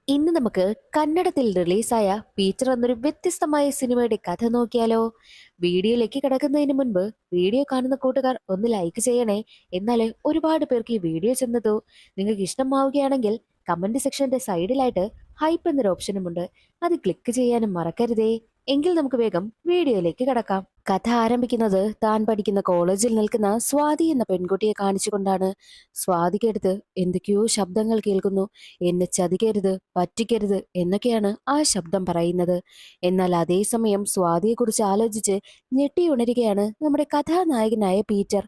ഇന്ന് നമുക്ക് കന്നഡത്തിൽ റിലീസായ പീറ്റർ എന്നൊരു വ്യത്യസ്തമായ സിനിമയുടെ കഥ നോക്കിയാലോ? വീഡിയോയിലേക്ക് കിടക്കുന്നതിന് മുൻപ് വീഡിയോ കാണുന്ന കൂട്ടുകാർ ഒന്ന് ലൈക്ക് ചെയ്യണേ. എന്നാലേ ഒരുപാട് പേർക്ക് ഈ വീഡിയോ ചെന്നതോ. നിങ്ങൾക്ക് ഇഷ്ടമാവുകയാണെങ്കിൽ കമന്റ് സെക്ഷന്റെ സൈഡിലായിട്ട് ഹൈപ്പ് എന്നൊരു ഓപ്ഷനുമുണ്ട്. അത് ക്ലിക്ക് ചെയ്യാനും മറക്കരുതേ. എങ്കിൽ നമുക്ക് വേഗം വീഡിയോയിലേക്ക് കിടക്കാം. കഥ ആരംഭിക്കുന്നത് താൻ പഠിക്കുന്ന കോളേജിൽ നിൽക്കുന്ന സ്വാതി എന്ന പെൺകുട്ടിയെ കാണിച്ചുകൊണ്ടാണ്. സ്വാതിക്കടുത്ത് എന്തൊക്കെയോ ശബ്ദങ്ങൾ കേൾക്കുന്നു. എന്നെ ചതിക്കരുത്, പറ്റിക്കരുത് എന്നൊക്കെയാണ് ആ ശബ്ദം പറയുന്നത്. എന്നാൽ അതേസമയം സ്വാതിയെക്കുറിച്ച് ആലോചിച്ച് ഞെട്ടിയുണരുകയാണ് നമ്മുടെ കഥാനായകനായ പീറ്റർ.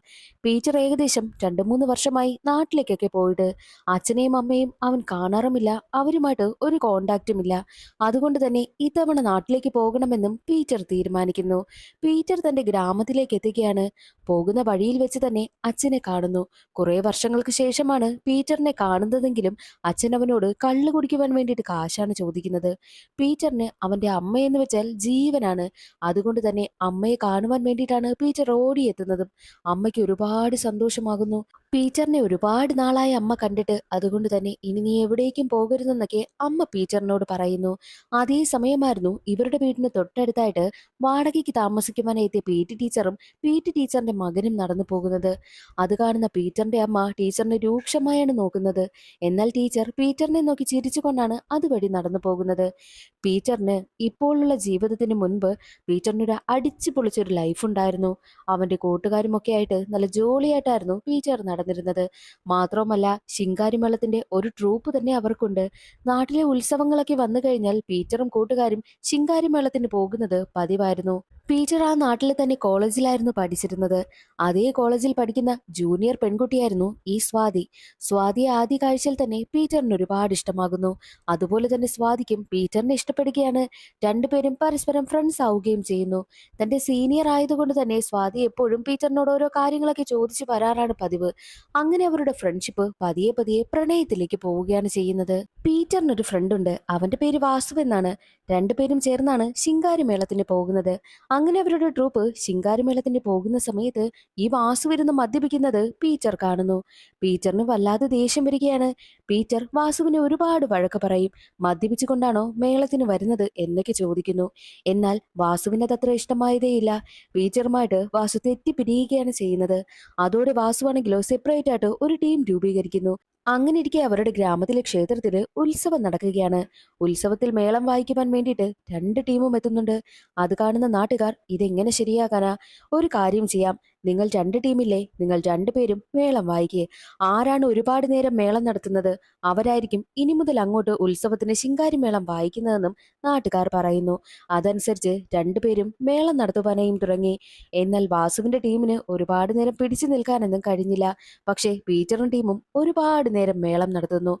പീറ്റർ ഏകദേശം 2-3 വർഷമായി നാട്ടിലേക്കൊക്കെ പോയിട്ട്. അച്ഛനെയും അമ്മയും അവൻ കാണാറുമില്ല, അവരുമായിട്ട് ഒരു കോണ്ടാക്റ്റും ഇല്ല. അതുകൊണ്ട് തന്നെ ഇത്തവണ നാട്ടിലേക്ക് പോകണമെന്നും പീറ്റർ തീരുമാനിക്കുന്നു. പീറ്റർ തന്റെ ഗ്രാമത്തിലേക്ക് എത്തുകയാണ്. പോകുന്ന വഴിയിൽ വെച്ച് തന്നെ അച്ഛനെ കാണുന്നു. കുറെ വർഷങ്ങൾക്ക് ശേഷമാണ് പീറ്ററിനെ കാണുന്നതെങ്കിലും അച്ഛൻ അവനോട് കള്ളു കുടിക്കുവാൻ വേണ്ടിയിട്ട് കാശാണ് ചോദിക്കുന്നത്. പീറ്ററിന് അവന്റെ അമ്മയെന്ന് വെച്ചാൽ ജീവനാണ്. അതുകൊണ്ട് തന്നെ അമ്മയെ കാണുവാൻ വേണ്ടിയിട്ടാണ് പീറ്റർ ഓടിയെത്തുന്നതും. അമ്മയ്ക്ക് ഒരുപാട് സന്തോഷമാകുന്നു. പീറ്ററിനെ ഒരുപാട് നാളായി അമ്മ കണ്ടിട്ട്. അതുകൊണ്ട് തന്നെ ഇനി നീ എവിടേക്കും പോകരുതെന്നൊക്കെ അമ്മ പീറ്ററിനോട് പറയുന്നു. അതേ സമയമായിരുന്നു ഇവരുടെ വീടിന് തൊട്ടടുത്തായിട്ട് വാടകയ്ക്ക് താമസിക്കുവാനായി എത്തിയ പി ടി ടീച്ചറും പി ടി ടീച്ചറിന്റെ മകനും നടന്നു പോകുന്നത്. അത് കാണുന്ന പീറ്ററിന്റെ അമ്മ ടീച്ചറിനെ രൂക്ഷമായാണ് നോക്കുന്നത്. എന്നാൽ ടീച്ചർ പീറ്ററിനെ നോക്കി ചിരിച്ചുകൊണ്ടാണ് അതുവഴി നടന്നു പോകുന്നത്. പീറ്ററിന് ഇപ്പോഴുള്ള ജീവിതത്തിന് മുൻപ് പീറ്ററിനൊരു അടിച്ചു പൊളിച്ചൊരു ലൈഫ് ഉണ്ടായിരുന്നു. അവന്റെ കൂട്ടുകാരുമൊക്കെ ആയിട്ട് നല്ല ജോളിയായിട്ടായിരുന്നു പീറ്റർ നടന്നിരുന്നത്. മാത്രവുമല്ല ശിങ്കാരിമേളത്തിന്റെ ഒരു ട്രൂപ്പ് തന്നെ അവർക്കുണ്ട്. നാട്ടിലെ ഉത്സവങ്ങളൊക്കെ വന്നു കഴിഞ്ഞാൽ പീറ്ററും കൂട്ടുകാരും ശിങ്കാരിമേളത്തിന് പോകുന്നത് പതിവായിരുന്നു. പീറ്റർ ആ നാട്ടിലെ തന്നെ കോളേജിലായിരുന്നു പഠിച്ചിരുന്നത്. അതേ കോളേജിൽ പഠിക്കുന്ന ജൂനിയർ പെൺകുട്ടിയായിരുന്നു ഈ സ്വാതി. സ്വാതിയെ ആദ്യ കാഴ്ചയിൽ തന്നെ പീറ്ററിന് ഒരുപാട് ഇഷ്ടമാകുന്നു. അതുപോലെ തന്നെ സ്വാതിക്കും പീറ്ററിനെ ഇഷ്ടപ്പെടുകയാണ്. രണ്ടുപേരും പരസ്പരം ഫ്രണ്ട്സ് ആവുകയും ചെയ്യുന്നു. തന്റെ സീനിയർ ആയതുകൊണ്ട് തന്നെ സ്വാതി എപ്പോഴും പീറ്ററിനോട് ഓരോ കാര്യങ്ങളൊക്കെ ചോദിച്ചു വരാറാണ് പതിവ്. അങ്ങനെ അവരുടെ ഫ്രണ്ട്ഷിപ്പ് പതിയെ പതിയെ പ്രണയത്തിലേക്ക് പോവുകയാണ് ചെയ്യുന്നത്. പീറ്ററിനൊരു ഫ്രണ്ടുണ്ട്. അവന്റെ പേര് വാസു എന്നാണ്. രണ്ടുപേരും ചേർന്നാണ് ശിങ്കാരിമേളത്തിന് പോകുന്നത്. അങ്ങനെ അവരുടെ ട്രൂപ്പ് ശിങ്കാരിമേളത്തിന് പോകുന്ന സമയത്ത് ഈ വാസു ഇരുന്ന് മദ്യപിക്കുന്നത് പീറ്റർ കാണുന്നു. പീറ്ററിന് വല്ലാതെ ദേഷ്യം വരികയാണ്. പീറ്റർ വാസുവിനെ ഒരുപാട് വഴക്ക് പറയും. മദ്യപിച്ചുകൊണ്ടാണോ മേളത്തിന് വരുന്നത് എന്നൊക്കെ ചോദിക്കുന്നു. എന്നാൽ വാസുവിന് അതത്ര ഇഷ്ടമായതേയില്ല. പീറ്ററുമായിട്ട് വാസു തെറ്റിപ്പിരിയുകയാണ് ചെയ്യുന്നത്. അതോടെ വാസുവാണെങ്കിലോ സെപ്പറേറ്റ് ആയിട്ട് ഒരു ടീം രൂപീകരിക്കുന്നു. അങ്ങനെ ഇരിക്കെ അവരുടെ ഗ്രാമത്തിലെ ക്ഷേത്രത്തില് ഉത്സവം നടക്കുകയാണ്. ഉത്സവത്തിൽ മേളം വായിക്കുവാൻ വേണ്ടിയിട്ട് രണ്ട് ടീമും എത്തുന്നുണ്ട്. അത് കാണുന്ന നാട്ടുകാർ ഇതെങ്ങനെ ശരിയാകാനാ? ഒരു കാര്യം ചെയ്യാം, നിങ്ങൾ രണ്ട് ടീമില്ലേ, നിങ്ങൾ രണ്ടുപേരും മേളം വായിക്കേ. ആരാണ് ഒരുപാട് നേരം മേളം നടത്തുന്നത് അവരായിരിക്കും ഇനി മുതൽ അങ്ങോട്ട് ഉത്സവത്തിന് ശിങ്കാരിമേളം വായിക്കുന്നതെന്നും നാട്ടുകാർ പറയുന്നു. അതനുസരിച്ച് രണ്ടുപേരും മേളം നടത്തുവാനായും തുടങ്ങി. എന്നാൽ വാസുവിന്റെ ടീമിന് ഒരുപാട് നേരം പിടിച്ചു നിൽക്കാനൊന്നും കഴിഞ്ഞില്ല. പക്ഷേ പീറ്ററും ടീമും ഒരുപാട് നേരം മേളം നടത്തുന്നു.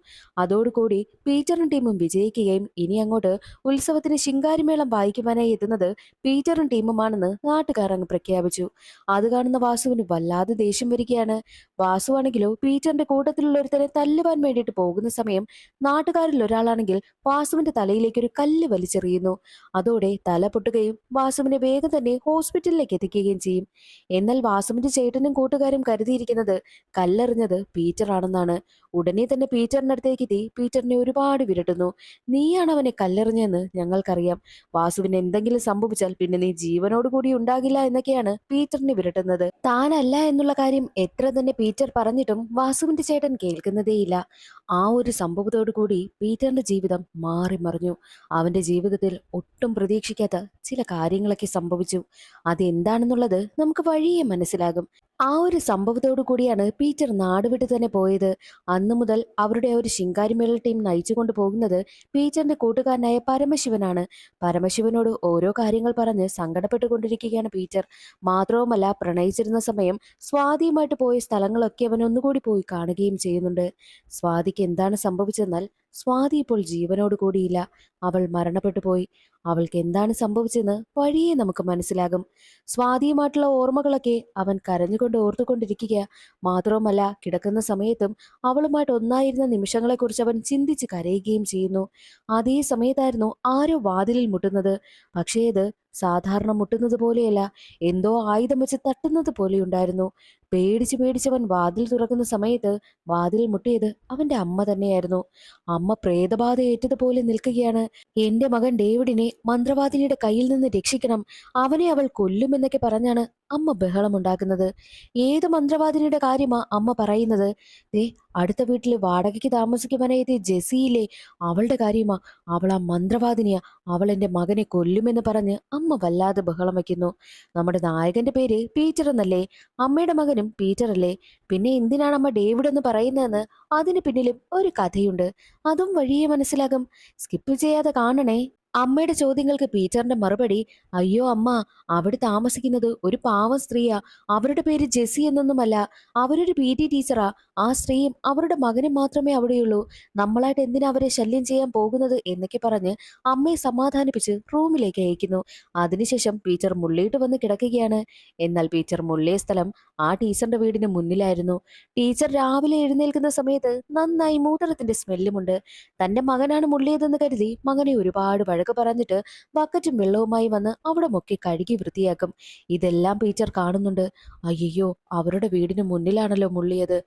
അതോടുകൂടി പീറ്ററും ടീമും വിജയിക്കുകയും ഇനി അങ്ങോട്ട് ഉത്സവത്തിന് ശിങ്കാരിമേളം വായിക്കുവാനായി എത്തുന്നത് പീറ്ററും ടീമുമാണെന്ന് നാട്ടുകാർ അങ്ങ് പ്രഖ്യാപിച്ചു. അത് കാണുന്ന വാസുവിന് വല്ലാതെ ദേഷ്യം വരികയാണ്. വാസുവാണെങ്കിലോ പീറ്ററിന്റെ കൂട്ടത്തിലുള്ള ഒരുത്തനെ തല്ലുവാൻ വേണ്ടിയിട്ട് പോകുന്ന സമയം നാട്ടുകാരിൽ ഒരാളാണെങ്കിൽ വാസുവിന്റെ തലയിലേക്ക് ഒരു കല്ല് വലിച്ചെറിയുന്നു. അതോടെ തല പൊട്ടുകയും വാസുവിനെ വേഗം തന്നെ ഹോസ്പിറ്റലിലേക്ക് എത്തിക്കുകയും ചെയ്യും. എന്നാൽ വാസുവിന്റെ ചേട്ടനും കൂട്ടുകാരും കരുതിയിരിക്കുന്നത് കല്ലെറിഞ്ഞത് പീറ്റർ ആണെന്നാണ്. ഉടനെ തന്നെ പീറ്ററിന്റെ അടുത്തേക്ക് എത്തി പീറ്ററിനെ ഒരുപാട് വിരട്ടുന്നു. നീയാണ് അവനെ കല്ലെറിഞ്ഞെന്ന് ഞങ്ങൾക്കറിയാം. വാസുവിന് എന്തെങ്കിലും സംഭവിച്ചാൽ പിന്നെ നീ ജീവനോട് കൂടി ഉണ്ടാകില്ല എന്നൊക്കെയാണ് പീറ്ററിനെ വിരട്ടുന്നത്. താനല്ല എന്നുള്ള കാര്യം എത്ര തന്നെ പീറ്റർ പറഞ്ഞിട്ടും വാസുവിന്റെ ചേട്ടൻ കേൾക്കുന്നതേയില്ല. ആ ഒരു സംഭവത്തോടു കൂടി പീറ്ററിന്റെ ജീവിതം മാറി മറിഞ്ഞു. അവന്റെ ജീവിതത്തിൽ ഒട്ടും പ്രതീക്ഷിക്കാത്ത ചില കാര്യങ്ങളൊക്കെ സംഭവിച്ചു. അതെന്താണെന്നുള്ളത് നമുക്ക് വഴിയെ മനസ്സിലാകും. ആ ഒരു സംഭവത്തോടു കൂടിയാണ് പീറ്റർ നാടുവിട്ട് തന്നെ പോയത്. അന്നു മുതൽ അവരുടെ ഒരു ശിങ്കാരിമേള ടീം നയിച്ചുകൊണ്ട് പോകുന്നത് പീറ്ററിന്റെ കൂട്ടുകാരനായ പരമശിവനാണ്. പരമശിവനോട് ഓരോ കാര്യങ്ങൾ പറഞ്ഞ് സങ്കടപ്പെട്ടുകൊണ്ടിരിക്കുകയാണ് പീറ്റർ. മാത്രവുമല്ല പ്രണയിച്ചിരുന്ന സമയം സ്വാതിയുമായിട്ട് പോയ സ്ഥലങ്ങളൊക്കെ അവൻ ഒന്നുകൂടി പോയി കാണുകയും ചെയ്യുന്നുണ്ട്. സ്വാതിക്ക് എന്താണ് സംഭവിച്ചെന്നാൽ സ്വാതി ഇപ്പോൾ ജീവനോട് കൂടിയില്ല. അവൾ മരണപ്പെട്ടു പോയി. അവൾക്ക് എന്താണ് സംഭവിച്ചെന്ന് വഴിയെ നമുക്ക് മനസ്സിലാകും. സ്വാതിയുമായിട്ടുള്ള ഓർമ്മകളൊക്കെ അവൻ കരഞ്ഞുകൊണ്ട് ഓർത്തുകൊണ്ടിരിക്കുക. മാത്രവുമല്ല കിടക്കുന്ന സമയത്തും അവളുമായിട്ട് ഒന്നായിരുന്ന നിമിഷങ്ങളെക്കുറിച്ച് അവൻ ചിന്തിച്ച് കരയുകയും ചെയ്യുന്നു. അതേ സമയത്തായിരുന്നു ആരോ വാതിലിൽ മുട്ടുന്നത്. പക്ഷേ ഇത് സാധാരണ മുട്ടുന്നത് പോലെയല്ല, എന്തോ ആയുധം വെച്ച് തട്ടുന്നത് പോലെയുണ്ടായിരുന്നു. പേടിച്ച് പേടിച്ചവൻ വാതിൽ തുറക്കുന്ന സമയത്ത് വാതിൽ മുട്ടിയത് അവന്റെ അമ്മ തന്നെയായിരുന്നു. അമ്മ പ്രേതബാധ ഏറ്റതുപോലെ നിൽക്കുകയാണ്. എന്റെ മകൻ ഡേവിഡിനെ മന്ത്രവാദിനിയുടെ കയ്യിൽ നിന്ന് രക്ഷിക്കണം, അവനെ അവൾ കൊല്ലുമെന്നൊക്കെ പറഞ്ഞാണ് അമ്മ ബഹളമുണ്ടാക്കുന്നത്. ഏത് മന്ത്രവാദിനിയുടെ കാര്യമാ അമ്മ പറയുന്നത്? ദേ, അടുത്ത വീട്ടില് വാടകയ്ക്ക് താമസിക്കുവാനെത്തിയ ജെസ്സിയില്ലേ, അവളുടെ കാര്യമാ. അവൾ ആ മന്ത്രവാദിനിയാ. അവൾ എന്റെ മകനെ കൊല്ലുമെന്ന് പറഞ്ഞ് അമ്മ വല്ലാതെ ബഹളം വയ്ക്കുന്നു. നമ്മുടെ നായകന്റെ പേര് പീറ്റർ എന്നല്ലേ? അമ്മയുടെ മകനും പീറ്റർ അല്ലേ? പിന്നെ എന്തിനാണ് അമ്മ ഡേവിഡ് എന്ന് പറയുന്നതെന്ന് അതിന് പിന്നിലും ഒരു കഥയുണ്ട്. അതും വഴിയെ മനസ്സിലാകും. സ്കിപ്പ് ചെയ്യാതെ കാണണേ. അമ്മയുടെ ചോദ്യങ്ങൾക്ക് പീറ്ററിന്റെ മറുപടി, അയ്യോ അമ്മ, അവിടെ താമസിക്കുന്നത് ഒരു പാവം സ്ത്രീയാ. അവരുടെ പേര് ജെസ്സി എന്നൊന്നുമല്ല. അവരൊരു PT ടീച്ചറാ. ആ സ്ത്രീയും അവരുടെ മകനും മാത്രമേ അവിടെയുള്ളൂ. നമ്മളായിട്ട് എന്തിനാ അവരെ ശല്യം ചെയ്യാൻ പോകുന്നത് എന്നൊക്കെ പറഞ്ഞ് അമ്മയെ സമാധാനിപ്പിച്ച് റൂമിലേക്ക് അയക്കുന്നു. അതിനുശേഷം ടീച്ചർ മുള്ളിയിട്ട് വന്ന് കിടക്കുകയാണ്. എന്നാൽ ടീച്ചർ മുള്ളിയ സ്ഥലം ആ ടീച്ചറിന്റെ വീടിന് മുന്നിലായിരുന്നു. ടീച്ചർ രാവിലെ എഴുന്നേൽക്കുന്ന സമയത്ത് നന്നായി മൂത്രത്തിന്റെ സ്മെല്ലുമുണ്ട്. തന്റെ മകനാണ് മുള്ളിയതെന്ന് കരുതി മകനെ ഒരുപാട് വഴക്ക് പറഞ്ഞിട്ട് ബക്കറ്റും വെള്ളവുമായി വന്ന് അവിടെ മുക്കി കഴുകി വൃത്തിയാക്കും. ഇതെല്ലാം ടീച്ചർ കാണുന്നുണ്ട്. അയ്യോ, അവരുടെ വീടിന് മുന്നിലാണല്ലോ മുള്ളിയത്.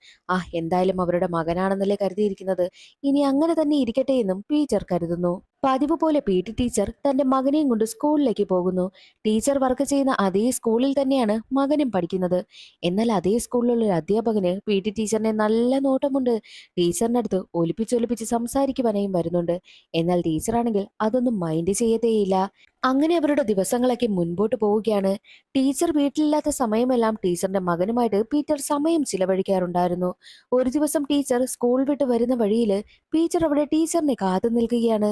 എന്തായാലും അവരുടെ മകനാണെന്നല്ലേ കരുതിയിരിക്കുന്നത്. ഇനി അങ്ങനെ തന്നെ ഇരിക്കട്ടെ എന്നും ടീച്ചർ കരുതുന്നു. പതിവ് പോലെ PT ടീച്ചർ തന്റെ മകനെയും കൊണ്ട് സ്കൂളിലേക്ക് പോകുന്നു. ടീച്ചർ വർക്ക് ചെയ്യുന്ന അതേ സ്കൂളിൽ തന്നെയാണ് മകനും പഠിക്കുന്നത്. എന്നാൽ അതേ സ്കൂളിലുള്ള ഒരു അധ്യാപകന് PT ടീച്ചറിനെ നല്ല നോട്ടമുണ്ട്. ടീച്ചറിന്റെ അടുത്ത് ഒലിപ്പിച്ചൊലിപ്പിച്ച് സംസാരിക്കുവാനായും വരുന്നുണ്ട്. എന്നാൽ ടീച്ചറാണെങ്കിൽ അതൊന്നും മൈൻഡ് ചെയ്യത്തേയില്ല. അങ്ങനെ അവരുടെ ദിവസങ്ങളൊക്കെ മുൻപോട്ട് പോവുകയാണ്. ടീച്ചർ വീട്ടിലില്ലാത്ത സമയമെല്ലാം ടീച്ചറിന്റെ മകനുമായിട്ട് പീറ്റർ സമയം ചിലവഴിക്കാറുണ്ടായിരുന്നു. ഒരു ദിവസം ടീച്ചർ സ്കൂൾ വിട്ട് വരുന്ന വഴിയിൽ ടീച്ചർ അവിടെ ടീച്ചറിനെ കാത്തു നിൽക്കുകയാണ്.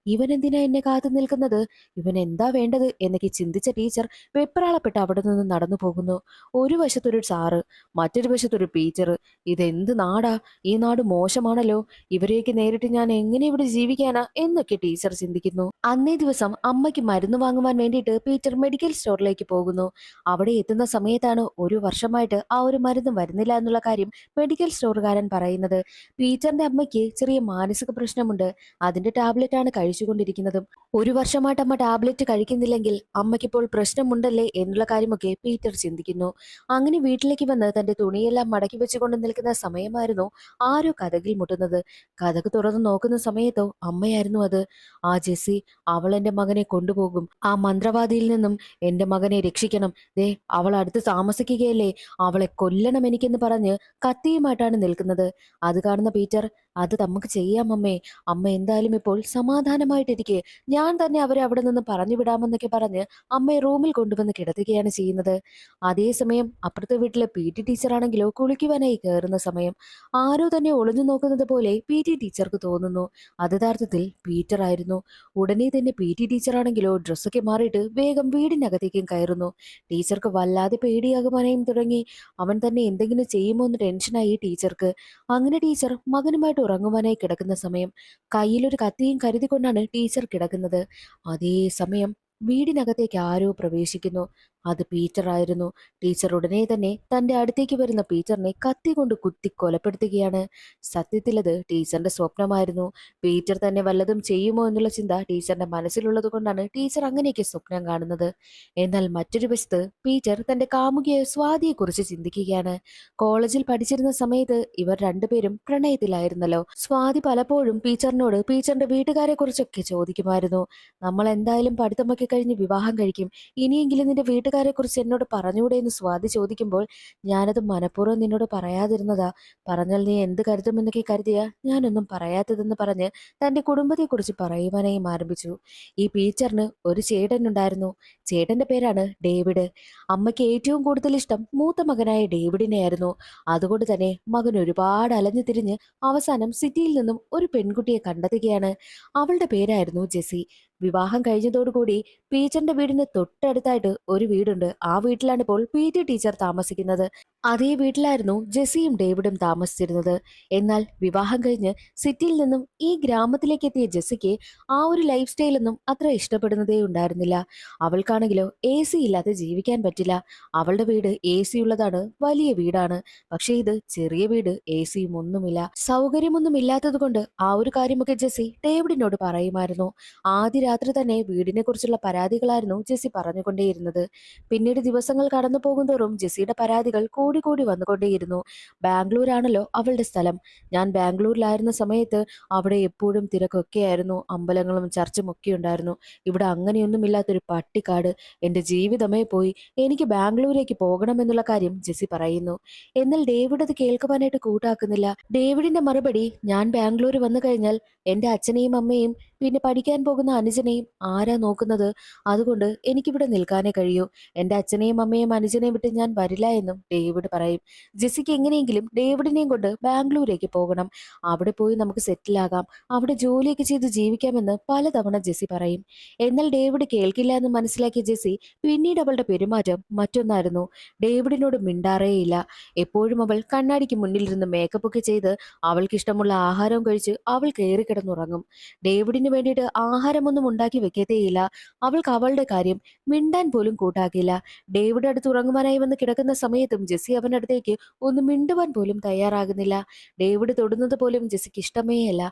ഇവൻ എന്തിനാ എന്നെ കാത്തു നിൽക്കുന്നത്? ഇവൻ എന്താ വേണ്ടത് എന്നൊക്കെ ചിന്തിച്ച ടീച്ചർ വെപ്രാളപ്പെട്ട് അവിടെ നിന്ന് നടന്നു പോകുന്നു. ഒരു വശത്തൊരു സാറ്, മറ്റൊരു വശത്തൊരു ടീച്ചർ. ഇതെന്ത് നാടാ? ഈ നാട് മോശമാണല്ലോ. ഇവരെയൊക്കെ നേരിട്ട് ഞാൻ എങ്ങനെ ഇവിടെ ജീവിക്കാനാ എന്നൊക്കെ ടീച്ചർ ചിന്തിക്കുന്നു. അന്നേ ദിവസം അമ്മയ്ക്ക് മരുന്ന് വാങ്ങുവാൻ വേണ്ടിയിട്ട് പീറ്റർ മെഡിക്കൽ സ്റ്റോറിലേക്ക് പോകുന്നു. അവിടെ എത്തുന്ന സമയത്താണ് ഒരു വർഷമായിട്ട് ആ ഒരു മരുന്ന് വരുന്നില്ല എന്നുള്ള കാര്യം മെഡിക്കൽ സ്റ്റോറുകാരൻ പറയുന്നത്. പീറ്ററിന്റെ അമ്മയ്ക്ക് ചെറിയ മാനസിക പ്രശ്നമുണ്ട്. അതിന്റെ ടാബ്ലറ്റ് ആണ് കഴിച്ചുകൊണ്ടിരിക്കുന്നത്. ഒരു വർഷമായിട്ട് അമ്മ ടാബ്ലറ്റ് കഴിക്കുന്നില്ലെങ്കിൽ അമ്മയ്ക്കിപ്പോൾ പ്രശ്നമുണ്ടല്ലേ എന്നുള്ള കാര്യമൊക്കെ പീറ്റർ ചിന്തിക്കുന്നു. അങ്ങനെ വീട്ടിലേക്ക് വന്ന് തന്റെ തുണിയെല്ലാം മടക്കി വെച്ചുകൊണ്ട് നിൽക്കുന്ന സമയമായിരുന്നു ആരോ കതകിൽ മുട്ടുന്നത്. കതക് തുറന്നു നോക്കുന്ന സമയത്തോ അമ്മയായിരുന്നു അത്. ആ ജെസ്സി, അവൾ എന്റെ മകനെ കൊണ്ടുപോകും. ആ മന്ത്രവാദിയിൽ നിന്നും എന്റെ മകനെ രക്ഷിക്കണം. ദേ, അവൾ അടുത്ത് താമസിക്കുകയല്ലേ, അവളെ കൊല്ലണം എനിക്കെന്ന് പറഞ്ഞ് കത്തിയുമായിട്ടാണ് നിൽക്കുന്നത്. അത് കാണുന്ന പീറ്റർ, അത് നമുക്ക് ചെയ്യാം അമ്മേ. അമ്മ എന്തായാലും ഇപ്പോൾ സമാധാനമായിട്ടിരിക്കെ, ഞാൻ തന്നെ അവരെ അവിടെ നിന്ന് പറഞ്ഞു വിടാമെന്നൊക്കെ പറഞ്ഞ് അമ്മയെ റൂമിൽ കൊണ്ടുവന്ന് കിടത്തുകയാണ് ചെയ്യുന്നത്. അതേസമയം അപ്പുറത്തെ വീട്ടിലെ PT ടീച്ചറാണെങ്കിലോ കുളിക്കുവാനായി കയറുന്ന സമയം ആരോ തന്നെ ഒളിഞ്ഞു നോക്കുന്നത് പോലെ PT ടീച്ചർക്ക് തോന്നുന്നു. അത് യഥാർത്ഥത്തിൽ പീറ്റർ ആയിരുന്നു. ഉടനെ തന്നെ PT ടീച്ചറാണെങ്കിലോ ഡ്രസ്സൊക്കെ മാറിയിട്ട് വേഗം വീടിനകത്തേക്കും കയറുന്നു. ടീച്ചർക്ക് വല്ലാതെ പേടിയാകുവാനായും തുടങ്ങി. അവൻ തന്നെ എന്തെങ്കിലും ചെയ്യുമോ എന്ന് ടെൻഷനായി ടീച്ചർക്ക്. അങ്ങനെ ടീച്ചർ മകനുമായിട്ട് ഉറങ്ങുവാനായി കിടക്കുന്ന സമയം കയ്യിലൊരു കത്തിയും കരുതിക്കൊണ്ടാണ് ടീച്ചർ കിടക്കുന്നത്. അതേ സമയം വീടിനകത്തേക്ക് ആരോ പ്രവേശിക്കുന്നു. അത് പീറ്റർ ആയിരുന്നു. ടീച്ചർ ഉടനെ തന്നെ തന്റെ അടുത്തേക്ക് വരുന്ന പീറ്ററിനെ കത്തി കൊണ്ട് കുത്തി കൊലപ്പെടുത്തുകയാണ്. സത്യത്തിൽ അത് ടീച്ചറിന്റെ സ്വപ്നമായിരുന്നു. പീറ്റർ തന്നെ വല്ലതും ചെയ്യുമോ എന്നുള്ള ചിന്ത ടീച്ചറിന്റെ മനസ്സിലുള്ളത് കൊണ്ടാണ് ടീച്ചർ അങ്ങനെയൊക്കെ സ്വപ്നം കാണുന്നത്. എന്നാൽ മറ്റൊരു വശത്ത് പീറ്റർ തന്റെ കാമുകിയെ സ്വാതിയെക്കുറിച്ച് ചിന്തിക്കുകയാണ്. കോളേജിൽ പഠിച്ചിരുന്ന സമയത്ത് ഇവർ രണ്ടുപേരും പ്രണയത്തിലായിരുന്നല്ലോ. സ്വാതി പലപ്പോഴും ടീച്ചറിനോട് ടീച്ചറിന്റെ വീട്ടുകാരെ കുറിച്ചൊക്കെ ചോദിക്കുമായിരുന്നു. നമ്മൾ എന്തായാലും പഠിത്തമൊക്കെ കഴിഞ്ഞ് വിവാഹം കഴിക്കും, ഇനിയെങ്കിലും നിന്റെ വീട്ടുകാരെ കുറിച്ച് എന്നോട് പറഞ്ഞുകൂടെ എന്ന് സ്വാതി ചോദിക്കുമ്പോൾ, ഞാനത് മനഃപൂർവ്വം നിന്നോട് പറയാതിരുന്നതാ. പറഞ്ഞാൽ നീ എന്ത് കരുതുമെന്നൊക്കെ കരുതിയാ ഞാനൊന്നും പറയാത്തതെന്ന് പറഞ്ഞ് തന്റെ കുടുംബത്തെക്കുറിച്ച് പറയുവാനായും ആരംഭിച്ചു. ഈ ടീച്ചറിന് ഒരു ചേട്ടനുണ്ടായിരുന്നു. ചേട്ടന്റെ പേരാണ് ഡേവിഡ്. അമ്മയ്ക്ക് ഏറ്റവും കൂടുതൽ ഇഷ്ടം മൂത്ത മകനായ ഡേവിഡിനെയായിരുന്നു. അതുകൊണ്ട് തന്നെ മകൻ ഒരുപാട് അലഞ്ഞു തിരിഞ്ഞ് അവസാനം സിറ്റിയിൽ നിന്നും ഒരു പെൺകുട്ടിയെ കണ്ടെത്തുകയാണ്. അവളുടെ പേരായിരുന്നു ജെസ്സി. വിവാഹം കഴിഞ്ഞതോടുകൂടി ടീച്ചറിന്റെ വീടിന് തൊട്ടടുത്തായിട്ട് ഒരു വീടുണ്ട്. ആ വീട്ടിലാണ് ഇപ്പോൾ PT ടീച്ചർ താമസിക്കുന്നത്. അതേ വീട്ടിലായിരുന്നു ജെസ്സിയും ഡേവിഡും താമസിച്ചിരുന്നത്. എന്നാൽ വിവാഹം കഴിഞ്ഞ് സിറ്റിയിൽ നിന്നും ഈ ഗ്രാമത്തിലേക്ക് എത്തിയ ജെസ്സിക്ക് ആ ഒരു ലൈഫ് സ്റ്റൈലൊന്നും അത്ര ഇഷ്ടപ്പെടുന്നതേ ഉണ്ടായിരുന്നില്ല. അവൾക്കാണെങ്കിലോ AC ഇല്ലാതെ ജീവിക്കാൻ പറ്റില്ല. അവളുടെ വീട് AC ഉള്ളതാണ്, വലിയ വീടാണ്. പക്ഷേ ഇത് ചെറിയ വീട്, ACയും ഒന്നുമില്ല. സൗകര്യമൊന്നും ഇല്ലാത്തത് കൊണ്ട് ആ ഒരു കാര്യമൊക്കെ ജെസ്സി ഡേവിഡിനോട് പറയുമായിരുന്നു. ആദ്യ രാത്രി തന്നെ വീടിനെക്കുറിച്ചുള്ള പരാതികളായിരുന്നു ജെസ്സി പറഞ്ഞുകൊണ്ടേയിരുന്നത്. പിന്നീട് ദിവസങ്ങൾ കടന്നു പോകുന്തോറും ജെസ്സിയുടെ പരാതികൾ കൂടി കൂടി വന്നുകൊണ്ടേയിരുന്നു. ബാംഗ്ലൂരാണല്ലോ അവളുടെ സ്ഥലം. ഞാൻ ബാംഗ്ലൂരിലായിരുന്ന സമയത്ത് അവിടെ എപ്പോഴും തിരക്കൊക്കെയായിരുന്നു. അമ്പലങ്ങളും ചർച്ചും ഒക്കെ ഉണ്ടായിരുന്നു. ഇവിടെ അങ്ങനെയൊന്നുമില്ലാത്തൊരു പട്ടിക്കാട്. എന്റെ ജീവിതമേ പോയി. എനിക്ക് ബാംഗ്ലൂരേക്ക് പോകണമെന്നുള്ള കാര്യം ജെസ്സി പറയുന്നു. എന്നാൽ ഡേവിഡ് അത് കേൾക്കുവാനായിട്ട് കൂട്ടാക്കുന്നില്ല. ഡേവിഡിന്റെ മറുപടി, ഞാൻ ബാംഗ്ലൂർ വന്നു കഴിഞ്ഞാൽ എന്റെ അച്ഛനെയും അമ്മയും പിന്നെ പഠിക്കാൻ പോകുന്ന അനുജനെയും ആരാ നോക്കുന്നത്? അതുകൊണ്ട് എനിക്കിവിടെ നിൽക്കാനേ കഴിയൂ. എന്റെ അച്ഛനെയും അമ്മയും അനുജനെയും വിട്ട് ഞാൻ വരില്ല എന്നും ഡേവിഡ് പറയും. ജെസ്സിക്ക് എങ്ങനെയെങ്കിലും ഡേവിഡിനെയും കൊണ്ട് ബാംഗ്ലൂരേക്ക് പോകണം. അവിടെ പോയി നമുക്ക് സെറ്റിലാകാം. അവിടെ ജോലിയൊക്കെ ചെയ്ത് ജീവിക്കാമെന്ന് പലതവണ ജെസ്സി പറയും. എന്നാൽ ഡേവിഡ് കേൾക്കില്ല എന്ന് മനസ്സിലാക്കിയ ജെസ്സി പിന്നീട് അവളുടെ പെരുമാറ്റം മറ്റൊന്നായിരുന്നു. ഡേവിഡിനോട് മിണ്ടാറേയില്ല. എപ്പോഴും അവൾ കണ്ണാടിക്ക് മുന്നിലിരുന്ന് മേക്കപ്പ് ഒക്കെ ചെയ്ത് അവൾക്കിഷ്ടമുള്ള ആഹാരവും കഴിച്ച് അവൾ കയറി കിടന്നുറങ്ങും. ഡേവിഡിന് വേണ്ടിയിട്ട് ആഹാരമൊന്നും ഉണ്ടാക്കി വെക്കത്തേയില്ല. അവൾക്ക് അവളുടെ കാര്യം മിണ്ടാൻ പോലും കൂട്ടാക്കില്ല. ഡേവിഡ് അടുത്ത് ഉറങ്ങുവാനായി വന്ന് കിടക്കുന്ന സമയത്തും ജെസ്സി അവന്റെ അടുത്തേക്ക് ഒന്ന് മിണ്ടുവാൻ പോലും തയ്യാറാകുന്നില്ല. ഡേവിഡ് തൊടുന്നത് പോലും ജെസ്സിക്ക് ഇഷ്ടമേ അല്ല.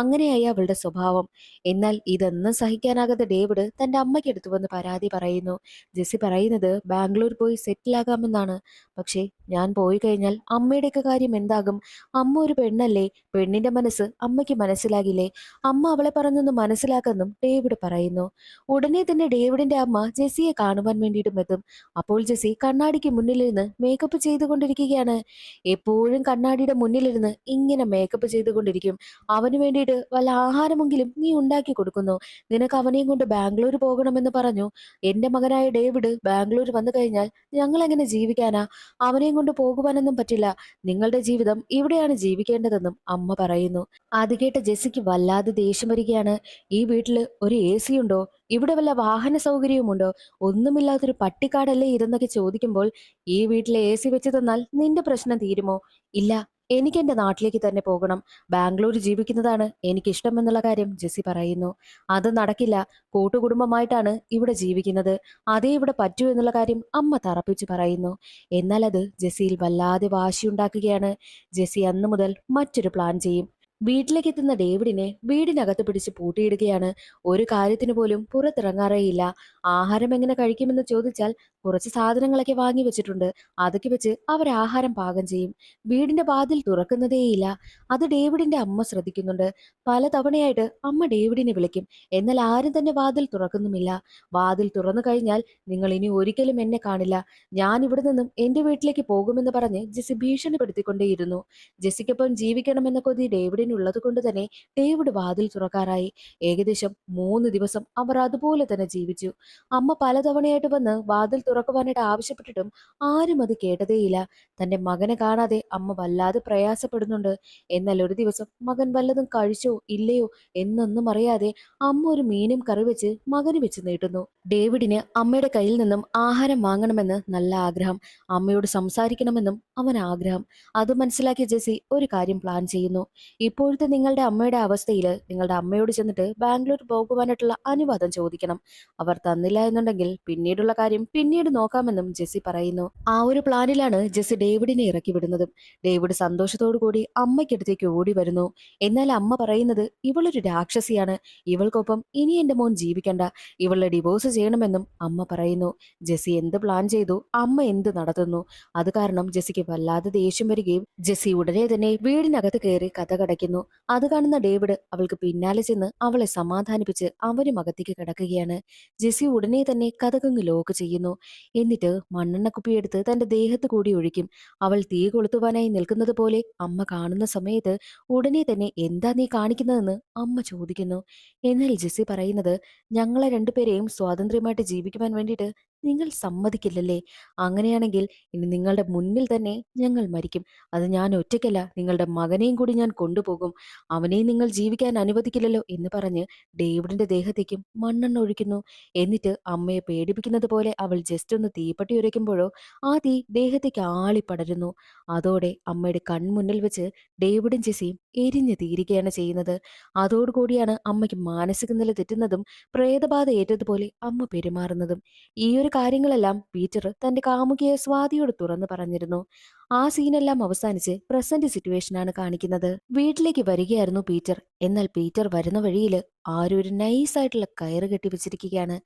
അങ്ങനെയായി അവളുടെ സ്വഭാവം. എന്നാൽ ഇതൊന്നും സഹിക്കാനാകാത്ത ഡേവിഡ് തന്റെ അമ്മയ്ക്ക് അടുത്ത് വന്ന് പരാതി പറയുന്നു. ജെസ്സി പറയുന്നത് ബാംഗ്ലൂർ പോയി സെറ്റിലാകാമെന്നാണ്. പക്ഷേ ഞാൻ പോയി കഴിഞ്ഞാൽ അമ്മയുടെയൊക്കെ കാര്യം എന്താകും? അമ്മ ഒരു പെണ്ണല്ലേ? പെണ്ണിന്റെ മനസ്സ് അമ്മയ്ക്ക് മനസ്സിലാകില്ലേ? അമ്മ അവളെ പറഞ്ഞൊന്ന് മനസ്സിലാക്കെന്നും ഡേവിഡ് പറയുന്നു. ഉടനെ തന്നെ ഡേവിഡിന്റെ അമ്മ ജെസ്സിയെ കാണുവാൻ വേണ്ടിയിട്ടും എത്തും. അപ്പോൾ ജെസ്സി കണ്ണാടിക്ക് മുന്നിലിരുന്ന് മേക്കപ്പ് ചെയ്തുകൊണ്ടിരിക്കുകയാണ്. എപ്പോഴും കണ്ണാടിയുടെ മുന്നിലിരുന്ന് ഇങ്ങനെ മേക്കപ്പ് ചെയ്തുകൊണ്ടിരിക്കും. അവന് വേണ്ടിയിട്ട് വല്ല ആഹാരമെങ്കിലും നീ ഉണ്ടാക്കി കൊടുക്കുന്നു. നിനക്ക് അവനെയും കൊണ്ട് ബാംഗ്ലൂർ പോകണമെന്ന് പറഞ്ഞു. എന്റെ മകനായ ഡേവിഡ് ബാംഗ്ലൂർ വന്നു കഴിഞ്ഞാൽ ഞങ്ങൾ എങ്ങനെ ജീവിക്കാനാ? അവനെയും കൊണ്ട് പോകുവാനൊന്നും പറ്റില്ല. നിങ്ങളുടെ ജീവിതം ഇവിടെയാണ് ജീവിക്കേണ്ടതെന്നും അമ്മ പറയുന്നു. അത് കേട്ട ജെസ്സിക്ക് വല്ലാതെ ദേഷ്യം വരികയാണ്. ഈ വീട്ടില് ഒരു AC ഉണ്ടോ? ഇവിടെ വല്ല വാഹന സൗകര്യവുമുണ്ടോ? ഒന്നുമില്ലാത്തൊരു പട്ടിക്കാടല്ലേ ഇതെന്നൊക്കെ ചോദിക്കുമ്പോൾ, ഈ വീട്ടിലെ AC വെച്ച് തന്നാൽ നിന്റെ പ്രശ്നം തീരുമോ? ഇല്ല, എനിക്ക് എന്റെ നാട്ടിലേക്ക് തന്നെ പോകണം. ബാംഗ്ലൂർ ജീവിക്കുന്നതാണ് എനിക്കിഷ്ടം എന്നുള്ള കാര്യം ജെസ്സി പറയുന്നു. അത് നടക്കില്ല. കൂട്ടുകുടുംബമായിട്ടാണ് ഇവിടെ ജീവിക്കുന്നത്. അതേ ഇവിടെ പറ്റൂ എന്നുള്ള കാര്യം അമ്മ തറപ്പിച്ചു പറയുന്നു. എന്നാൽ അത് ജെസ്സിയിൽ വല്ലാതെ വാശിയുണ്ടാക്കുകയാണ്. ജെസ്സി അന്നു മുതൽ മറ്റൊരു പ്ലാൻ ചെയ്യും. വീട്ടിലേക്ക് എത്തുന്ന ഡേവിഡിനെ വീടിനകത്ത് പിടിച്ച് പൂട്ടിയിടുകയാണ്. ഒരു കാര്യത്തിന് പോലും പുറത്തിറങ്ങാറേയില്ല. ആഹാരം എങ്ങനെ കഴിക്കുമെന്ന് ചോദിച്ചാൽ കുറച്ച് സാധനങ്ങളൊക്കെ വാങ്ങി വെച്ചിട്ടുണ്ട്. അതൊക്കെ വെച്ച് അവർ ആഹാരം പാകം ചെയ്യും. വീടിന്റെ വാതിൽ തുറക്കുന്നതേയില്ല. അത് ഡേവിഡിന്റെ അമ്മ ശ്രദ്ധിക്കുന്നുണ്ട്. പലതവണയായിട്ട് അമ്മ ഡേവിഡിനെ വിളിക്കും. എന്നാൽ ആരും തന്നെ വാതിൽ തുറക്കുന്നുമില്ല. വാതിൽ തുറന്നു കഴിഞ്ഞാൽ നിങ്ങൾ ഇനി ഒരിക്കലും എന്നെ കാണില്ല. ഞാൻ ഇവിടെ നിന്നും എന്റെ വീട്ടിലേക്ക് പോകുമെന്ന് പറഞ്ഞ് ജെസ്സി ഭീഷണിപ്പെടുത്തിക്കൊണ്ടേയിരുന്നു. ജെസ്സിക്കൊപ്പം ജീവിക്കണമെന്ന കൊതി ഡേവിഡിനുള്ളത് കൊണ്ട് തന്നെ ഡേവിഡ് വാതിൽ തുറക്കാറായി. ഏകദേശം 3 ദിവസം അവർ അതുപോലെ തന്നെ ജീവിച്ചു. അമ്മ പലതവണയായിട്ട് വന്ന് വാതിൽ തുറക്കുവാനായിട്ട് ആവശ്യപ്പെട്ടിട്ടും ആരും അത് കേട്ടതേയില്ല. തന്റെ മകനെ കാണാതെ അമ്മ വല്ലാതെ പ്രയാസപ്പെടുന്നുണ്ട്. എന്നാൽ ഒരു ദിവസം മകൻ വല്ലതും കഴിച്ചോ ഇല്ലയോ എന്നൊന്നും അറിയാതെ അമ്മ ഒരു മീനും കറി വെച്ച് മകന് വെച്ച് നീട്ടുന്നു. ഡേവിഡിന് അമ്മയുടെ കയ്യിൽ നിന്നും ആഹാരം വാങ്ങണമെന്ന് നല്ല ആഗ്രഹം. അമ്മയോട് സംസാരിക്കണമെന്നും അവൻ ആഗ്രഹം. അത് മനസ്സിലാക്കിയ ജെസ്സി ഒരു കാര്യം പ്ലാൻ ചെയ്യുന്നു. ഇപ്പോഴത്തെ നിങ്ങളുടെ അമ്മയുടെ അവസ്ഥയിൽ നിങ്ങളുടെ അമ്മയോട് ചെന്നിട്ട് ബാംഗ്ലൂർ പോകുവാനായിട്ടുള്ള അനുവാദം ചോദിക്കണം. അവർ തന്നില്ല എന്നുണ്ടെങ്കിൽ പിന്നീടുള്ള കാര്യം പിന്നീട് നോക്കാമെന്നും ജെസ്സി പറയുന്നു. ആ ഒരു പ്ലാനിലാണ് ജെസ്സി ഡേവിഡിനെ ഇറക്കി വിടുന്നതും. ഡേവിഡ് സന്തോഷത്തോടു കൂടി അമ്മയ്ക്കടുത്തേക്ക് ഓടി വരുന്നു. എന്നാൽ അമ്മ പറയുന്നത് ഇവളൊരു രാക്ഷസിയാണ്. ഇവൾക്കൊപ്പം ഇനി എന്റെ മോൻ ജീവിക്കണ്ട. ഇവളെ ഡിവോഴ്സ് ചെയ്യണമെന്നും അമ്മ പറയുന്നു. ജെസ്സി എന്ത് പ്ലാൻ ചെയ്തു, അമ്മ എന്ത് നടത്തുന്നു? അത് കാരണം ജെസ്സിക്ക് വല്ലാതെ ദേഷ്യം വരികയും ജെസ്സി ഉടനെ തന്നെ വീടിനകത്ത് കയറി കതകടയ്ക്കുന്നു. അത് കാണുന്ന ഡേവിഡ് അവൾക്ക് പിന്നാലെ ചെന്ന് അവളെ സമാധാനിപ്പിച്ച് അവനും അകത്തേക്ക് കിടക്കുകയാണ്. ജെസ്സി ഉടനെ തന്നെ കതകങ്ങ് ലോക്ക് ചെയ്യുന്നു. എന്നിട്ട് മണ്ണെണ്ണ കുപ്പിയെടുത്ത് തന്റെ ദേഹത്ത് കൂടി ഒഴിക്കും. അവൾ തീ കൊളുത്തുവാനായി നിൽക്കുന്നത് പോലെ അമ്മ കാണുന്ന സമയത്ത് ഉടനെ തന്നെ എന്താ നീ കാണിക്കുന്നതെന്ന് അമ്മ ചോദിക്കുന്നു. എന്നാൽ ജെസ്സി പറയുന്നത്, ഞങ്ങളെ രണ്ടുപേരെയും സ്വാതന്ത്ര്യമായിട്ട് ജീവിക്കുവാൻ വേണ്ടിയിട്ട് നിങ്ങൾ സമ്മതിക്കില്ലല്ലേ? അങ്ങനെയാണെങ്കിൽ ഇനി നിങ്ങളുടെ മുന്നിൽ തന്നെ ഞങ്ങൾ മരിക്കും. അത് ഞാൻ ഒറ്റയ്ക്കല്ല, നിങ്ങളുടെ മകനെയും കൂടി ഞാൻ കൊണ്ടുപോകും. അവനെയും നിങ്ങൾ ജീവിക്കാൻ അനുവദിക്കില്ലല്ലോ എന്ന് പറഞ്ഞ് ഡേവിഡിന്റെ ദേഹത്തേക്കും മണ്ണെണ്ണ ഒഴിക്കുന്നു. എന്നിട്ട് അമ്മയെ പേടിപ്പിക്കുന്നത് പോലെ അവൾ ജസ്റ്റ് ഒന്ന് തീപ്പെട്ടി ഉരയ്ക്കുമ്പോഴോ ആ തീ ദേഹത്തേക്ക് ആളിപ്പടരുന്നു. അതോടെ അമ്മയുടെ കൺമുന്നിൽ വെച്ച് ഡേവിഡും ജെസ്സിയും എരിഞ്ഞു തീരുകയാണ് ചെയ്യുന്നത്. അതോടുകൂടിയാണ് അമ്മയ്ക്ക് മാനസിക നില തെറ്റുന്നതും പ്രേതബാധ ഏറ്റതുപോലെ അമ്മ പെരുമാറുന്നതും. ഈ ഒരു കാര്യങ്ങളെല്ലാം പീറ്റർ തന്റെ കാമുകിയെ സ്വാതിയോട് തുറന്നു പറഞ്ഞിരുന്നു. ആ സീനെല്ലാം അവസാനിച്ച് പ്രസന്റ് സിറ്റുവേഷനാണ് കാണിക്കുന്നത്. വീട്ടിലേക്ക് വരികയായിരുന്നു പീറ്റർ. എന്നാൽ പീറ്റർ വരുന്ന വഴിയിൽ ആരോ ഒരു നൈസായിട്ടുള്ള കയറ് കെട്ടിവെച്ചിരിക്കുകയാണ്.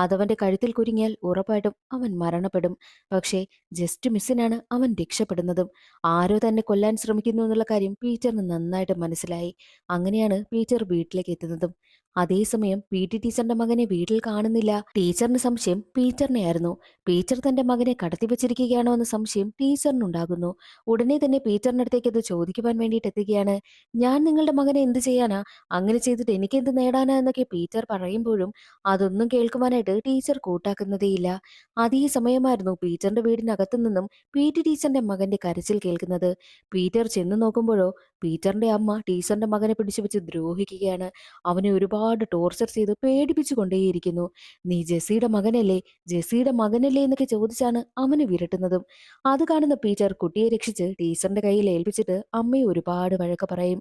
അതവന്റെ കഴുത്തിൽ കുരുങ്ങിയാൽ ഉറപ്പായിട്ടും അവൻ മരണപ്പെടും. പക്ഷേ ജസ്റ്റ് മിസ്സിനാണ് അവൻ രക്ഷപ്പെടുന്നതും. ആരോ തന്നെ കൊല്ലാൻ ശ്രമിക്കുന്നു എന്നുള്ള കാര്യം പീറ്ററിന് നന്നായിട്ട് മനസ്സിലായി. അങ്ങനെയാണ് പീറ്റർ വീട്ടിലേക്ക് എത്തുന്നതും. അതേസമയം പി ടി ടീച്ചറിന്റെ മകനെ വീട്ടിൽ കാണുന്നില്ല. ടീച്ചറിന് സംശയം പീറ്ററിനെ ആയിരുന്നു. പീറ്റർ തന്റെ മകനെ കടത്തിവെച്ചിരിക്കുകയാണോ എന്ന സംശയം ടീച്ചറിനുണ്ടാകുന്നു. ഉടനെ തന്നെ പീറ്ററിന്റെ അടുത്തേക്ക് അത് ചോദിക്കുവാൻ വേണ്ടിയിട്ട് എത്തുകയാണ്. ഞാൻ നിങ്ങളുടെ മകനെ എന്ത് ചെയ്യാനാ? അങ്ങനെ ചെയ്തിട്ട് എനിക്ക് എന്ത് നേടാനാ എന്നൊക്കെ പീറ്റർ പറയുമ്പോഴും അതൊന്നും കേൾക്കുവാനായിട്ട് ടീച്ചർ കൂട്ടാക്കുന്നതേയില്ല. അതേ സമയമായിരുന്നു പീറ്ററിന്റെ വീടിനകത്തു നിന്നും പി ടി ടീച്ചറിന്റെ മകന്റെ കരച്ചിൽ കേൾക്കുന്നത്. പീറ്റർ ചെന്ന് നോക്കുമ്പോഴോ പീറ്ററിന്റെ അമ്മ ടീച്ചറിന്റെ മകനെ പിടിച്ചു വെച്ച് ദ്രോഹിക്കുകയാണ്. അവനെ ഒരുപാട് ടോർച്ചർ ചെയ്ത് പേടിപ്പിച്ചു കൊണ്ടേയിരിക്കുന്നു. നീ ജെസ്സിയുടെ മകനല്ലേ, ജെസ്സിയുടെ മകനല്ലേ എന്നൊക്കെ ചോദിച്ചാണ് അവന് വിരട്ടുന്നതും. അത് കാണുന്ന പീറ്റർ കുട്ടിയെ രക്ഷിച്ച് ടീച്ചറിന്റെ കയ്യിൽ ഏൽപ്പിച്ചിട്ട് അമ്മയെ ഒരുപാട് വഴക്ക് പറയും.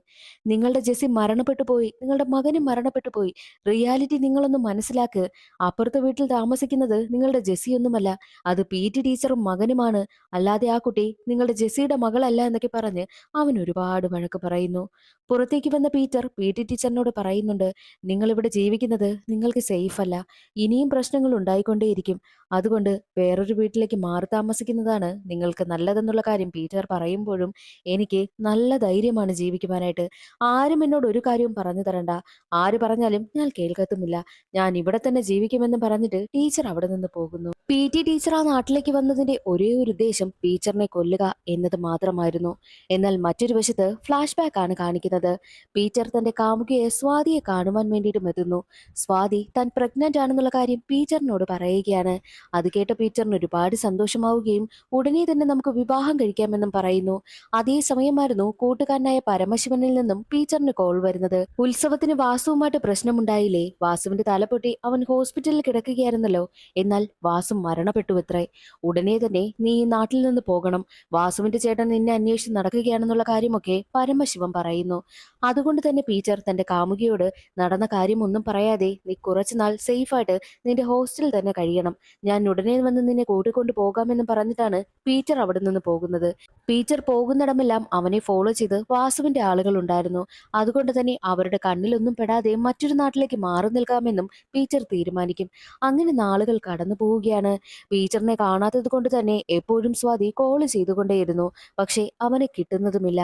നിങ്ങളുടെ ജെസ്സി മരണപ്പെട്ടു പോയി, നിങ്ങളുടെ മകനും മരണപ്പെട്ടു പോയി. റിയാലിറ്റി നിങ്ങളൊന്ന് മനസ്സിലാക്ക്. അപ്പുറത്തെ വീട്ടിൽ താമസിക്കുന്നത് നിങ്ങളുടെ ജെസ്സിയൊന്നുമല്ല, അത് പി ടി ടീച്ചറും മകനുമാണ്. അല്ലാതെ ആ കുട്ടി നിങ്ങളുടെ ജെസ്സിയുടെ മകളല്ല എന്നൊക്കെ പറഞ്ഞ് അവൻ ഒരുപാട് വഴക്ക് പറയുന്നു. പുറത്തേക്ക് വന്ന പീറ്റർ പി ടി ടീച്ചറിനോട് പറയുന്നുണ്ട്, നിങ്ങൾ ഇവിടെ ജീവിക്കുന്നത് നിങ്ങൾക്ക് സേഫ് അല്ല. ഇനിയും പ്രശ്നങ്ങൾ ഉണ്ടായിക്കൊണ്ടേയിരിക്കും. അതുകൊണ്ട് വേറൊരു വീട്ടിലേക്ക് മാറി താമസിക്കുന്നതാണ് നിങ്ങൾക്ക് നല്ലതെന്നുള്ള കാര്യം പീറ്റർ പറയുമ്പോഴും എനിക്ക് നല്ല ധൈര്യമാണ് ജീവിക്കുവാനായിട്ട്. ആരും എന്നോട് ഒരു കാര്യവും പറഞ്ഞു തരണ്ട. ആര് പറഞ്ഞാലും ഞാൻ കേൾക്കത്തുമില്ല. ഞാൻ ഇവിടെ തന്നെ ജീവിക്കുമെന്ന് പറഞ്ഞിട്ട് ടീച്ചർ അവിടെ നിന്ന് പോകുന്നു. പി ടി ടീച്ചർ ആ നാട്ടിലേക്ക് വന്നതിന്റെ ഒരേ ഒരു ഉദ്ദേശം ടീച്ചറിനെ കൊല്ലുക എന്നത് മാത്രമായിരുന്നു. എന്നാൽ മറ്റൊരു വശത്ത് ഫ്ലാഷ് ബാക്ക് ആണ് കാണിക്കുന്നത്. പീറ്റർ തന്റെ കാമുകിയെ സ്വാതിയെ കാണുവാൻ വേണ്ടിയിട്ടും എത്തുന്നു. സ്വാതി താൻ പ്രഗ്നന്റ് ആണെന്നുള്ള കാര്യം പീറ്ററിനോട് പറയുകയാണ്. അത് കേട്ട പീറ്ററിന് ഒരുപാട് സന്തോഷമാവുകയും ഉടനെ തന്നെ നമുക്ക് വിവാഹം കഴിക്കാമെന്നും പറയുന്നു. അതേ സമയമായിരുന്നു കൂട്ടുകാരനായ പരമശിവനിൽ നിന്നും പീറ്ററിന് കോൾ വരുന്നത്. ഉത്സവത്തിന് വാസുവുമായിട്ട് പ്രശ്നമുണ്ടായില്ലേ, വാസുവിന്റെ തലപൊട്ടി അവൻ ഹോസ്പിറ്റലിൽ കിടക്കുകയായിരുന്നല്ലോ. എന്നാൽ വാസു മരണപ്പെട്ടുവത്രേ. ഉടനെ തന്നെ നീ ഈ നാട്ടിൽ നിന്ന് പോകണം. വാസുവിന്റെ ചേട്ടൻ നിന്നെ അന്വേഷിച്ച് നടക്കുകയാണെന്നുള്ള കാര്യമൊക്കെ പരമശിവൻ പറയുന്നു. അതുകൊണ്ട് തന്നെ പീറ്റർ തന്റെ കാമുകിയോട് നടന്ന കാര്യമൊന്നും പറയാതെ നീ കുറച്ചുനാൾ സേഫായിട്ട് നിന്റെ ഹോസ്റ്റലിൽ തന്നെ കഴിയണം, ഞാൻ ഉടനെ വന്ന് നിന്നെ കൂട്ടിക്കൊണ്ടു പോകാമെന്ന് പറഞ്ഞിട്ടാണ് പീറ്റർ അവിടെ നിന്ന് പോകുന്നത്. പീറ്റർ പോകുന്നിടമെല്ലാം അവനെ ഫോളോ ചെയ്ത് വാസുവിന്റെ ആളുകൾ ഉണ്ടായിരുന്നു. അതുകൊണ്ട് തന്നെ അവരുടെ കണ്ണിലൊന്നും പെടാതെ മറ്റൊരു നാട്ടിലേക്ക് മാറി നിൽക്കാമെന്നും പീറ്റർ തീരുമാനിക്കും. അങ്ങനെ നാളുകൾ കടന്നു പോവുകയാണ്. പീറ്ററിനെ കാണാത്തത് കൊണ്ട് തന്നെ എപ്പോഴും സ്വാതി കോള് ചെയ്തുകൊണ്ടേയിരുന്നു. പക്ഷേ അവനെ കിട്ടുന്നതുമില്ല.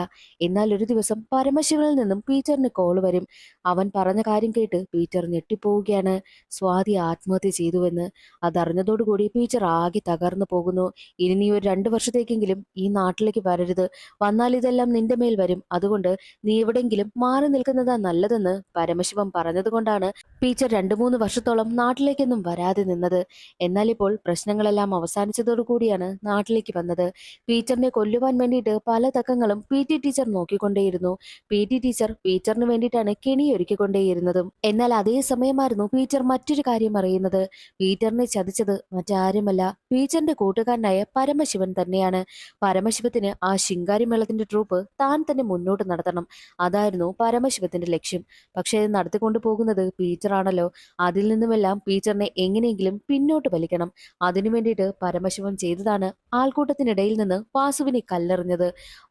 എന്നാൽ ഒരു ദിവസം പരമശിവനിൽ നിന്നും പീറ്ററിന് കോള് വരും. അവൻ പറഞ്ഞ കാര്യം കേട്ട് പീറ്റർ ഞെട്ടിപ്പോവുകയാണ്. സ്വാതി ആത്മഹത്യ ചെയ്തുവെന്ന്. അതറിഞ്ഞതോടുകൂടി പീറ്റർ ആകെ തകർന്നു പോകുന്നു. ഇനി നീ ഒരു 2 വർഷത്തേക്കെങ്കിലും ഈ നാട്ടിലേക്ക് വരരുത്. വന്നാൽ ഇതെല്ലാം നിന്റെ മേൽ വരും. അതുകൊണ്ട് നീ എവിടെങ്കിലും മാറി നിൽക്കുന്നതാ നല്ലതെന്ന് പരമശിവൻ പറഞ്ഞതുകൊണ്ടാണ് പീറ്റർ 2-3 വർഷത്തോളം നാട്ടിലേക്കൊന്നും വരാതെ നിന്നത്. എന്നാൽ ഇപ്പോൾ പ്രശ്നങ്ങളെല്ലാം അവസാനിച്ചതോടുകൂടിയാണ് നാട്ടിലേക്ക് വന്നത്. പീറ്ററിനെ കൊല്ലുവാൻ വേണ്ടിയിട്ട് പല തക്കങ്ങളും പി ടി ടീച്ചർ നോക്കിക്കൊണ്ടേയിരുന്നു. പി ടി ടീച്ചർ പീറ്ററിന് വേണ്ടിയിട്ടാണ് കെണിയൊരുക്കിക്കൊണ്ടേയിരുന്നതും. എന്നാൽ അതേ സമയമായിരുന്നു പീറ്റർ മറ്റൊരു കാര്യം അറിയുന്നത്. പീറ്ററിനെ ചതിച്ചത് മറ്റാരുമല്ല, പീറ്ററിന്റെ കൂട്ടുകാരനായ പരമശിവൻ തന്നെയാണ്. പരമശിവത്തിന് ആ ശിങ്കാരി മേളത്തിന്റെ ട്രൂപ്പ് താൻ തന്നെ മുന്നോട്ട് നടത്തണം. അതായിരുന്നു പരമശിവത്തിന്റെ ലക്ഷ്യം. പക്ഷെ അത് നടത്തിക്കൊണ്ടു പോകുന്നത് പീറ്റർ ആണല്ലോ. അതിൽ നിന്നുമെല്ലാം പീറ്ററിനെ എങ്ങനെയെങ്കിലും പിന്നോട്ട് വലിക്കണം. അതിനു വേണ്ടിയിട്ട് പരമശിവൻ ചെയ്തതാണ് ആൾക്കൂട്ടത്തിനിടയിൽ നിന്ന് വാസുവിനെ കല്ലെറിഞ്ഞത്.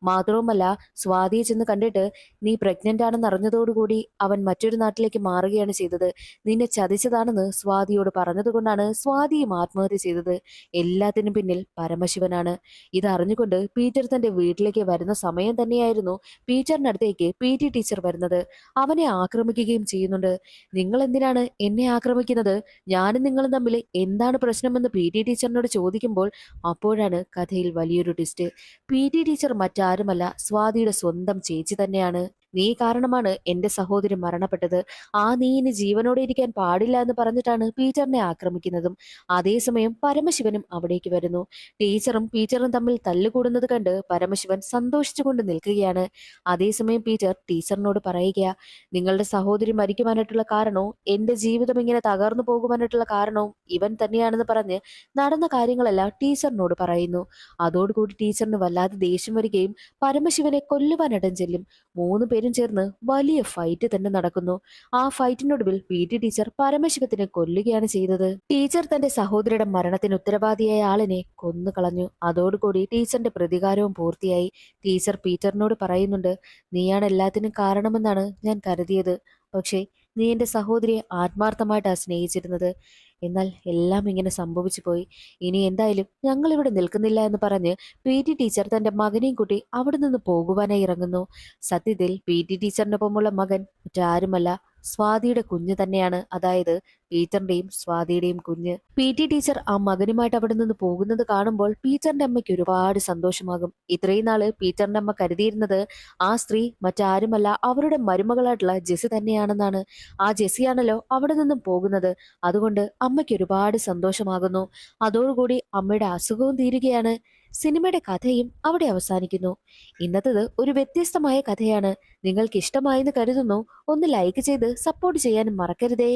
മാത്രവുമല്ല, സ്വാതിയെ ചെന്ന് കണ്ടിട്ട് നീ പ്രഗ്നന്റ് ആണെന്ന് അറിഞ്ഞതോടുകൂടി അവൻ മറ്റൊരു നാട്ടിലേക്ക് മാറുകയാണ് ചെയ്തത്. നിന്നെ ചതിച്ചതാണെന്ന് സ്വാതിയോട് പറഞ്ഞതുകൊണ്ടാണ് സ്വാതിയും ആത്മഹത്യ ചെയ്തത്. എല്ലാത്തിനും പിന്നിൽ പരമശിവനാണ്. ഇതറിഞ്ഞുകൊണ്ട് പീറ്റർ തന്റെ വീട്ടിലേക്ക് വരുന്ന സമയം തന്നെയായിരുന്നു പീറ്ററിനടുത്തേക്ക് പി ടി ടീച്ചർ വരുന്നത്. അവനെ ആക്രമിക്കുകയും ചെയ്യുന്നുണ്ട്. നിങ്ങൾ എന്തിനാണ് എന്നെ ആക്രമിക്കുന്നത്? ഞാനും നിങ്ങളും തമ്മിൽ എന്താണ് പ്രശ്നമെന്ന് പി ടി ടീച്ചറിനോട് ചോദിക്കുമ്പോൾ അപ്പോഴാണ് കഥയിൽ വലിയൊരു ട്വിസ്റ്റ്. പി ടി ടീച്ചർ മറ്റാരുമല്ല, സ്വാതിയുടെ സ്വന്തം ചേച്ചി തന്നെയാണ്. നീ കാരണമാണ് എന്റെ സഹോദരി മരണപ്പെട്ടത്. ആ നീ ഇനി ജീവനോടെ ഇരിക്കാൻ പാടില്ല എന്ന് പറഞ്ഞിട്ടാണ് പീറ്ററിനെ ആക്രമിക്കുന്നതും. അതേസമയം പരമശിവനും അവിടേക്ക് വരുന്നു. ടീച്ചറും പീറ്ററും തമ്മിൽ തല്ലുകൂടുന്നത് കണ്ട് പരമശിവൻ സന്തോഷിച്ചുകൊണ്ട് നിൽക്കുകയാണ്. അതേസമയം പീറ്റർ ടീച്ചറിനോട് പറയുക, നിങ്ങളുടെ സഹോദരി മരിക്കുവാനായിട്ടുള്ള കാരണവും എന്റെ ജീവിതം ഇങ്ങനെ തകർന്നു പോകുവാനായിട്ടുള്ള കാരണവും ഇവൻ തന്നെയാണെന്ന് പറഞ്ഞ് നടന്ന കാര്യങ്ങളെല്ലാം ടീച്ചറിനോട് പറയുന്നു. അതോടുകൂടി ടീച്ചറിന് വല്ലാതെ ദേഷ്യം വരികയും പരമശിവനെ കൊല്ലുവാനിടം ചെല്ലും. 3 പേരും രണ്ടുപേരും ചേർന്ന് വലിയ ഫൈറ്റ് തന്നെ നടക്കുന്നു. ആ ഫൈറ്റിനൊടുവിൽ PT ടീച്ചർ പരമശിവത്തിനെ കൊല്ലുകയാണ് ചെയ്തത്. ടീച്ചർ തന്റെ സഹോദരിയുടെ മരണത്തിന് ഉത്തരവാദിയായ ആളിനെ കൊന്നുകളഞ്ഞു. അതോടുകൂടി ടീച്ചറിന്റെ പ്രതികാരവും പൂർത്തിയായി. ടീച്ചർ പീറ്ററിനോട് പറയുന്നുണ്ട്, നീയാണ് എല്ലാത്തിനും കാരണമെന്നാണ് ഞാൻ കരുതിയത്. പക്ഷേ നീ എന്റെ സഹോദരിയെ ആത്മാർത്ഥമായിട്ടാ സ്നേഹിച്ചിരുന്നത്. എന്നാൽ എല്ലാം ഇങ്ങനെ സംഭവിച്ചു പോയി. ഇനി എന്തായാലും ഞങ്ങൾ ഇവിടെ നിൽക്കുന്നില്ല എന്ന് പറഞ്ഞ് PT ടീച്ചർ തന്റെ മകനെയും കൂട്ടി അവിടെ നിന്ന് പോകുവാനായി ഇറങ്ങുന്നു. സത്യത്തിൽ PT ടീച്ചറിനൊപ്പമുള്ള മകൻ മറ്റാരുമല്ല, സ്വാതിയുടെ കുഞ്ഞ് തന്നെയാണ്. അതായത് പീറ്ററിന്റെയും സ്വാതിയുടെയും കുഞ്ഞ്. PT ടീച്ചർ ആ മകനുമായിട്ട് അവിടെ നിന്ന് പോകുന്നത് കാണുമ്പോൾ പീറ്ററിന്റെ അമ്മയ്ക്ക് ഒരുപാട് സന്തോഷമാകും. ഇത്രയും നാള് പീറ്ററിന്റെ അമ്മ കരുതിയിരുന്നത് ആ സ്ത്രീ മറ്റാരുമല്ല, അവരുടെ മരുമകളായിട്ടുള്ള ജെസി തന്നെയാണെന്നാണ്. ആ ജെസിയാണല്ലോ അവിടെ നിന്നും പോകുന്നത്. അതുകൊണ്ട് അമ്മയ്ക്ക് ഒരുപാട് സന്തോഷമാകുന്നു. അതോടുകൂടി അമ്മയുടെ അസുഖവും തീരുകയാണ്. സിനിമയുടെ കഥയും അവിടെ അവസാനിക്കുന്നു. ഇന്നത്തേത് ഒരു വ്യത്യസ്തമായ കഥയാണ്. നിങ്ങൾക്ക് ഇഷ്ടമായെന്ന് കരുതുന്നു. ഒന്ന് ലൈക്ക് ചെയ്ത് സപ്പോർട്ട് ചെയ്യാനും മറക്കരുതേ.